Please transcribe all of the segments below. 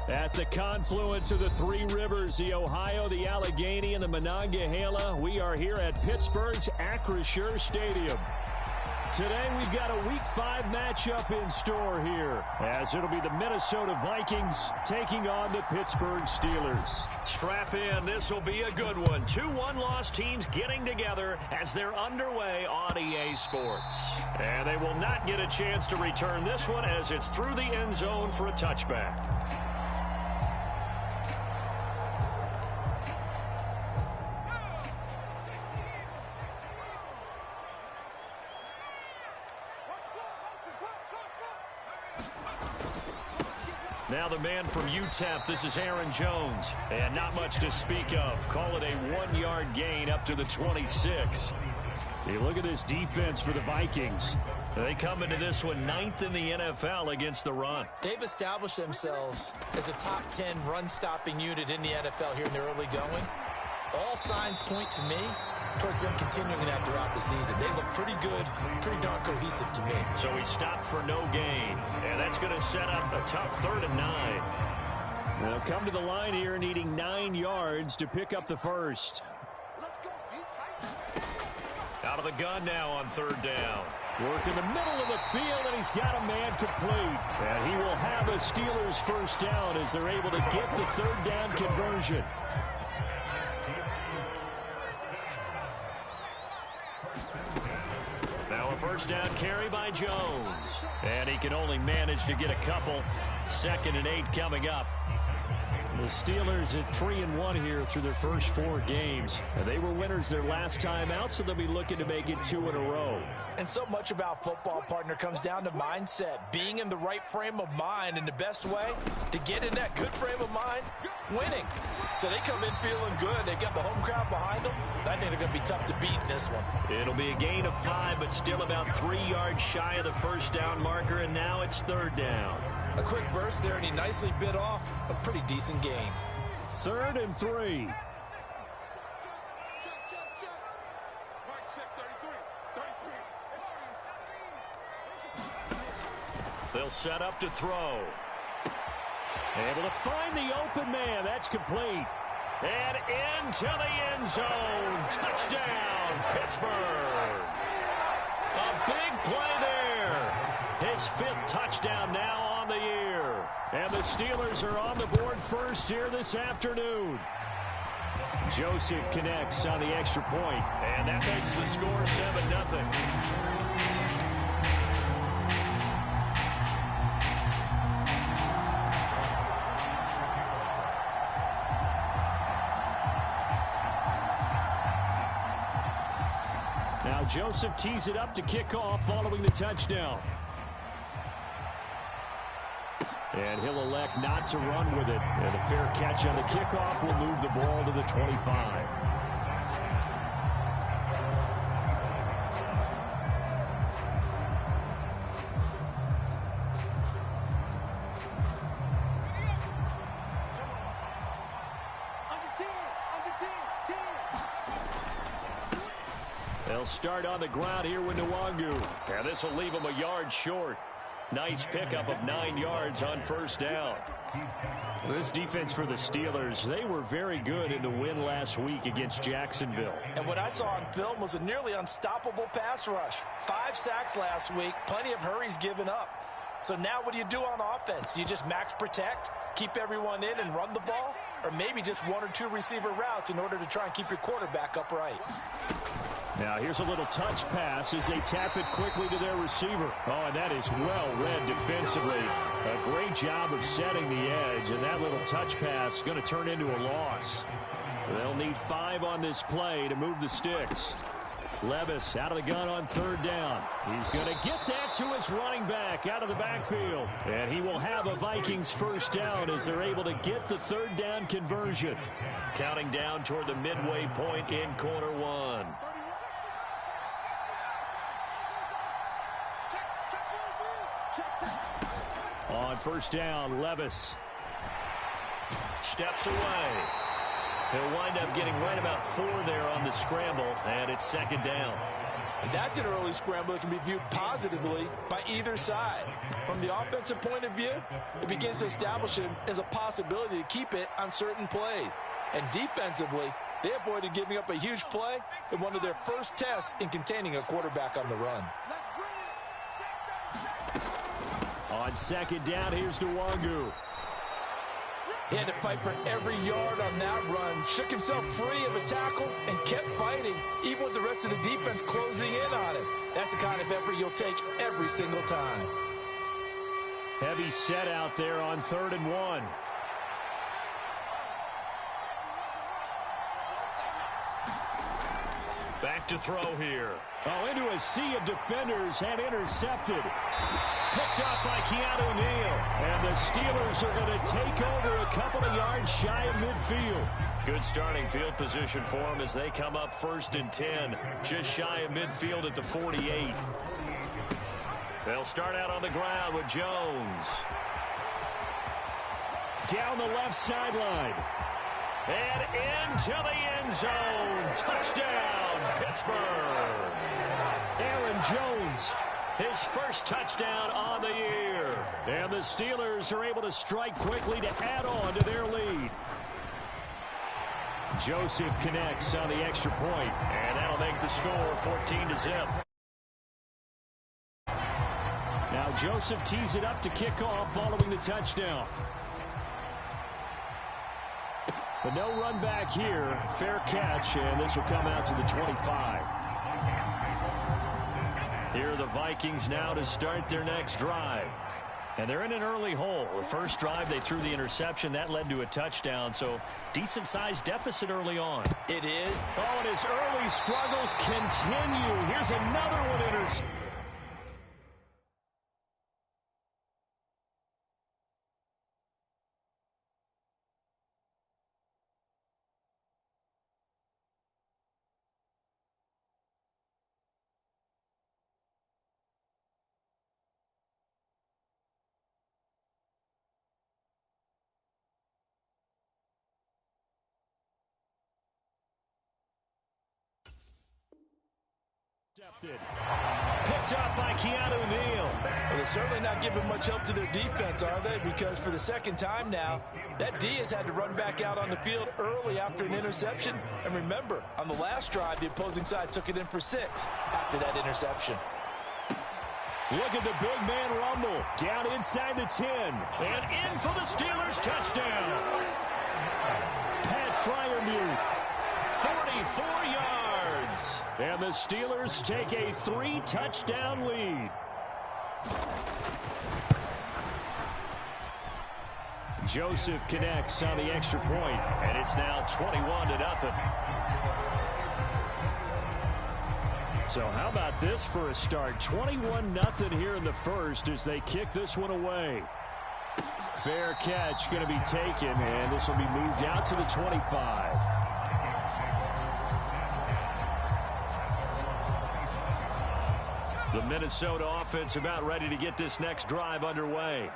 At the confluence of the three rivers, the Ohio, the Allegheny, and the Monongahela, we are here at Pittsburgh's Acrisure Stadium. Today, we've got a Week 5 matchup in store here, as it'll be the Minnesota Vikings taking on the Pittsburgh Steelers. Strap in. This will be a good one. Two one-loss teams getting together as they're underway on EA Sports. And they will not get a chance to return this one as it's through the end zone for a touchback. Now the man from UTEP, this is Aaron Jones. And not much to speak of. Call it a 1-yard gain up to the 26. Hey, look at this defense for the Vikings. They come into this one 9th in the NFL against the run. They've established themselves as a top 10 run-stopping unit in the NFL here in the early going. All signs point to me towards them continuing that throughout the season. They look pretty good, pretty darn cohesive to me. So he stopped for no gain, and that's going to set up a tough 3rd and 9. They'll come to the line here needing 9 yards to pick up the first. Out of the gun now on 3rd down. Work in the middle of the field, and he's got a man complete. And he will have a Steelers first down as they're able to get the 3rd down conversion. Now a first down carry by Jones. And he can only manage to get a couple. 2nd and 8 coming up. The Steelers at 3-1 here through their first 4 games. And they were winners their last time out, so they'll be looking to make it 2 in a row. And so much about football, partner, comes down to mindset. Being in the right frame of mind, and the best way to get in that good frame of mind, winning. So they come in feeling good. They've got the home crowd behind them. I think they're going to be tough to beat in this one. It'll be a gain of 5, but still about 3 yards shy of the first down marker, and now it's 3rd down. A quick burst there, and he nicely bit off a pretty decent gain. 3rd and 3. They'll set up to throw. Able to find the open man. That's complete. And into the end zone. Touchdown, Pittsburgh. A big play there. His 5th touchdown now on the year. And the Steelers are on the board first here this afternoon. Joseph connects on the extra point. And that makes the score 7-0. Now Joseph tees it up to kick off following the touchdown. And he'll elect not to run with it. And a fair catch on the kickoff will move the ball to the 25. They'll start on the ground here with Nwangu. And this will leave him a yard short. Nice pickup of 9 yards on first down. This defense for the Steelers, they were very good in the win last week against Jacksonville. And what I saw on film was a nearly unstoppable pass rush. 5 sacks last week, plenty of hurries given up. So now what do you do on offense? You just max protect, keep everyone in and run the ball? Or maybe just 1 or 2 receiver routes in order to try and keep your quarterback upright? Now here's a little touch pass as they tap it quickly to their receiver. Oh, and that is well read defensively. A great job of setting the edge, and that little touch pass is going to turn into a loss. They'll need 5 on this play to move the sticks. Levis out of the gun on 3rd down. He's going to get that to his running back out of the backfield. And he will have a Vikings first down as they're able to get the 3rd down conversion. Counting down toward the midway point in quarter 1. On first down, Levis steps away. He'll wind up getting right about 4 there on the scramble, and it's 2nd down. And that's an early scramble that can be viewed positively by either side. From the offensive point of view, it begins to establish it as a possibility to keep it on certain plays. And defensively, they avoided giving up a huge play in one of their first tests in containing a quarterback on the run. On second down, here's Nwangu. He had to fight for every yard on that run, shook himself free of a tackle, and kept fighting, even with the rest of the defense closing in on him. That's the kind of effort you'll take every single time. Heavy set out there on 3rd and 1. Back to throw here. Oh, into a sea of defenders and intercepted. Picked up by Keanu Neal. And the Steelers are going to take over a couple of yards shy of midfield. Good starting field position for them as they come up 1st and 10. Just shy of midfield at the 48. They'll start out on the ground with Jones. Down the left sideline. And into the end zone. Touchdown, Pittsburgh. Aaron Jones, his first touchdown on the year. And the Steelers are able to strike quickly to add on to their lead. Joseph connects on the extra point, and that'll make the score 14-0. Now Joseph tees it up to kick off following the touchdown. But no run back here. Fair catch, and this will come out to the 25. Here are the Vikings now to start their next drive. And they're in an early hole. The first drive, they threw the interception. That led to a touchdown, so decent-sized deficit early on. It is. Oh, and his early struggles continue. Here's another one intercepted. Picked up by Keanu Neal. Well, they're certainly not giving much help to their defense, are they? Because for the second time now, that D has had to run back out on the field early after an interception. And remember, on the last drive, the opposing side took it in for 6 after that interception. Look at the big man rumble. Down inside the 10. And in for the Steelers touchdown. Pat Freiermuth, 44 yards. And the Steelers take a 3-touchdown lead. Joseph connects on the extra point, and it's now 21-0. So how about this for a start? 21-0 here in the first as they kick this one away. Fair catch going to be taken, and this will be moved out to the 25. The Minnesota offense about ready to get this next drive underway.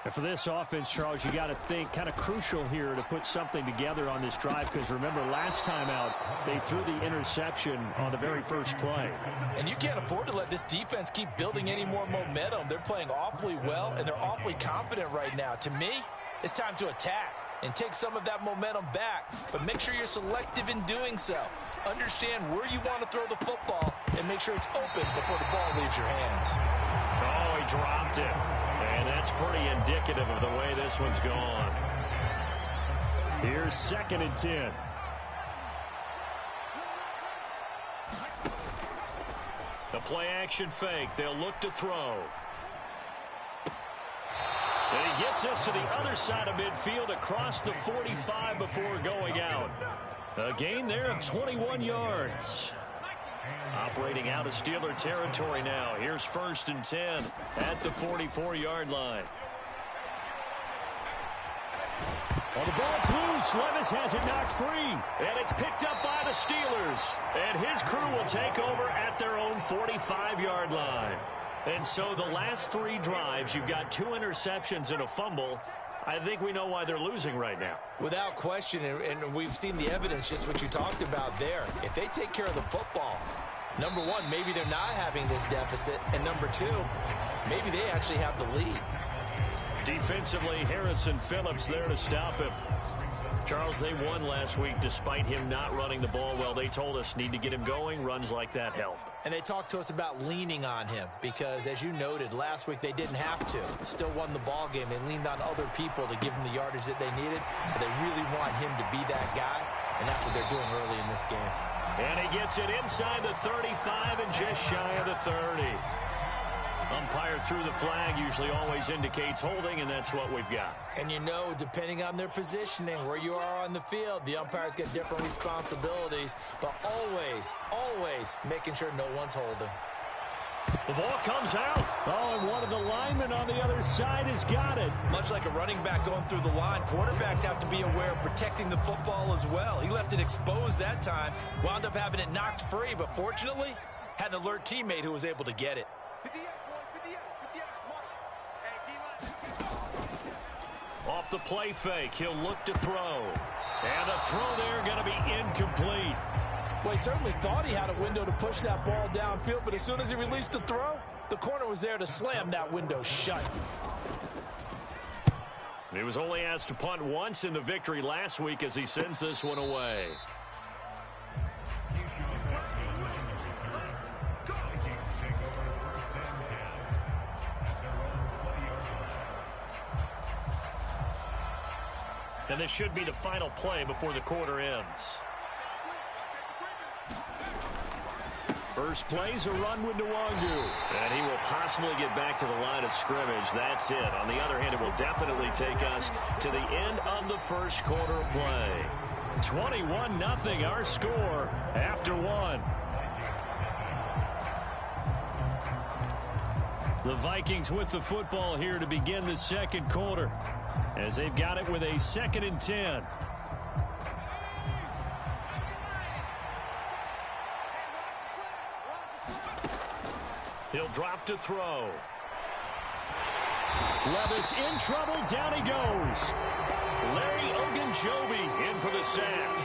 And for this offense, Charles, you got to think kind of crucial here to put something together on this drive because remember last time out they threw the interception on the very first play. And you can't afford to let this defense keep building any more momentum. They're playing awfully well and they're awfully confident right now. To me, it's time to attack and take some of that momentum back. But make sure you're selective in doing so. Understand where you want to throw the football and make sure it's open before the ball leaves your hands. Oh, he dropped it. And that's pretty indicative of the way this one's gone. Here's 2nd and 10. The play action fake. They'll look to throw. And he gets us to the other side of midfield across the 45 before going out. A gain there of 21 yards. Operating out of Steeler territory now. Here's 1st and 10 at the 44-yard line. Well, the ball's loose. Levis has it knocked free. And it's picked up by the Steelers. And his crew will take over at their own 45-yard line. And so the last 3 drives, you've got 2 interceptions and a fumble. I think we know why they're losing right now. Without question, and we've seen the evidence, just what you talked about there. If they take care of the football, Number one, maybe they're not having this deficit. And number two, maybe they actually have the lead. Defensively, Harrison Phillips there to stop him. Charles, they won last week despite him not running the ball well. They told us need to get him going. Runs like that help. And they talked to us about leaning on him because, as you noted, last week they didn't have to. Still won the ball game. They leaned on other people to give them the yardage that they needed, but they really want him to be that guy, and that's what they're doing early in this game. And he gets it inside the 35 and just shy of the 30. Umpire threw the flag, usually always indicates holding, and that's what we've got. And you know, depending on their positioning, where you are on the field, the umpires get different responsibilities, but always making sure no one's holding. The ball comes out. Oh, and one of the linemen on the other side has got it. Much like a running back going through the line, quarterbacks have to be aware of protecting the football as well. He left it exposed that time, wound up having it knocked free, but fortunately, had an alert teammate who was able to get it. Off the play fake, he'll look to throw. And the throw there going to be incomplete. Well, he certainly thought he had a window to push that ball downfield, but as soon as he released the throw, the corner was there to slam that window shut. He was only asked to punt once in the victory last week as he sends this one away. And this should be the final play before the quarter ends. First play's a run with Nwangu. And he will possibly get back to the line of scrimmage. That's it. On the other hand, it will definitely take us to the end of the first quarter of play. 21-0 our score after one. The Vikings with the football here to begin the second quarter, as they've got it with a 2nd and 10. He'll drop to throw. Levis in trouble. Down he goes. Larry Ogunjobi in for the sack.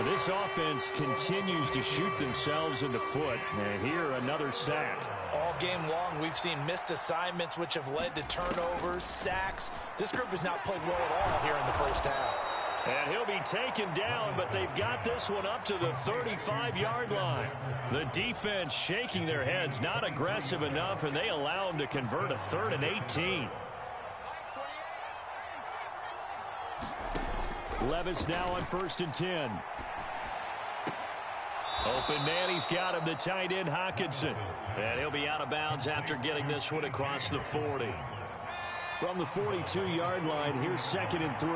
This offense continues to shoot themselves in the foot. And here another sack. All game long, we've seen missed assignments, which have led to turnovers, sacks. This group has not played well at all here in the first half. And he'll be taken down, but they've got this one up to the 35-yard line. The defense shaking their heads, not aggressive enough, and they allow him to convert a 3rd and 18. Levis now on 1st and 10. Open man, he's got him, the tight end Hockenson. And he'll be out of bounds after getting this one across the 40. From the 42-yard line, here's 2nd and 3.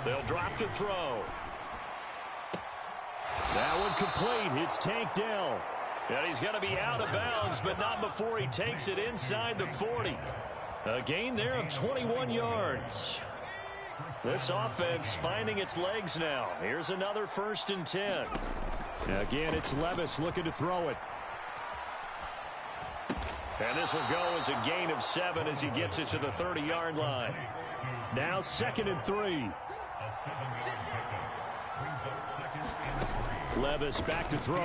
They'll drop to throw. That one complete. It's Tank Dell. And he's going to be out of bounds, but not before he takes it inside the 40. A gain there of 21 yards. This offense finding its legs now. Here's another 1st and 10. Again, it's Levis looking to throw it. And this will go as a gain of 7 as he gets it to the 30-yard line. Now 2nd and 3. Levis back to throw.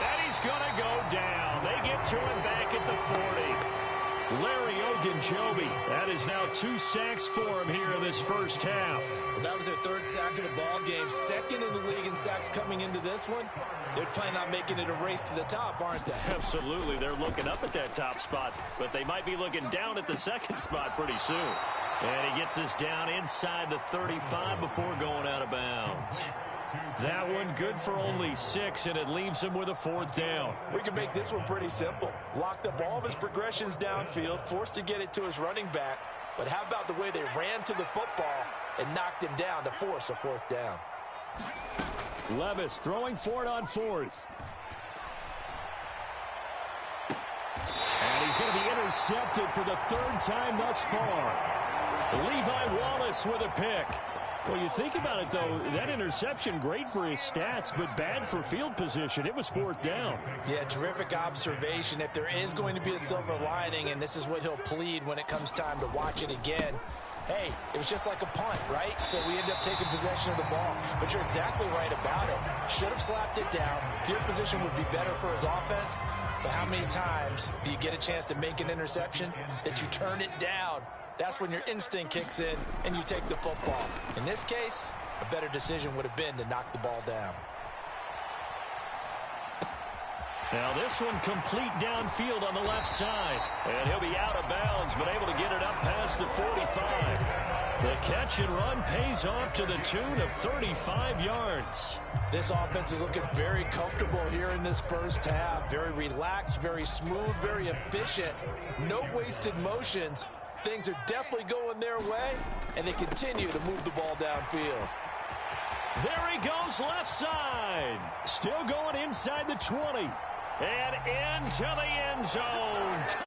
And he's going to go down. They get to him back at the 40. Larry Ogunjobi. That is now 2 sacks for him here in this first half. Well, that was their 3rd sack of the ball game. 2nd in the league in sacks coming into this one. They're planning on making it a race to the top, aren't they? Absolutely. They're looking up at that top spot, but they might be looking down at the 2nd spot pretty soon. And he gets us down inside the 35 before going out of bounds. That one good for only 6, and it leaves him with a 4th down. We can make this one pretty simple. Locked up all of his progressions downfield, forced to get it to his running back. But how about the way they ran to the football and knocked him down to force a 4th down? Levis throwing for it on 4th. And he's going to be intercepted for the 3rd time thus far. Levi Wallace with a pick. Well, you think about it, though, that interception, great for his stats, but bad for field position. It was 4th down. Yeah, terrific observation. If there is going to be a silver lining, and this is what he'll plead when it comes time to watch it again, hey, it was just like a punt, right? So we end up taking possession of the ball. But you're exactly right about it. Should have slapped it down. Field position would be better for his offense. But how many times do you get a chance to make an interception that you turn it down? That's when your instinct kicks in and you take the football. In this case, a better decision would have been to knock the ball down. Now this one complete downfield on the left side. And he'll be out of bounds, but able to get it up past the 45. The catch and run pays off to the tune of 35 yards. This offense is looking very comfortable here in this first half. Very relaxed, very smooth, very efficient. No wasted motions. Things are definitely going their way, and they continue to move the ball downfield. There he goes left side. Still going inside the 20. And into the end zone.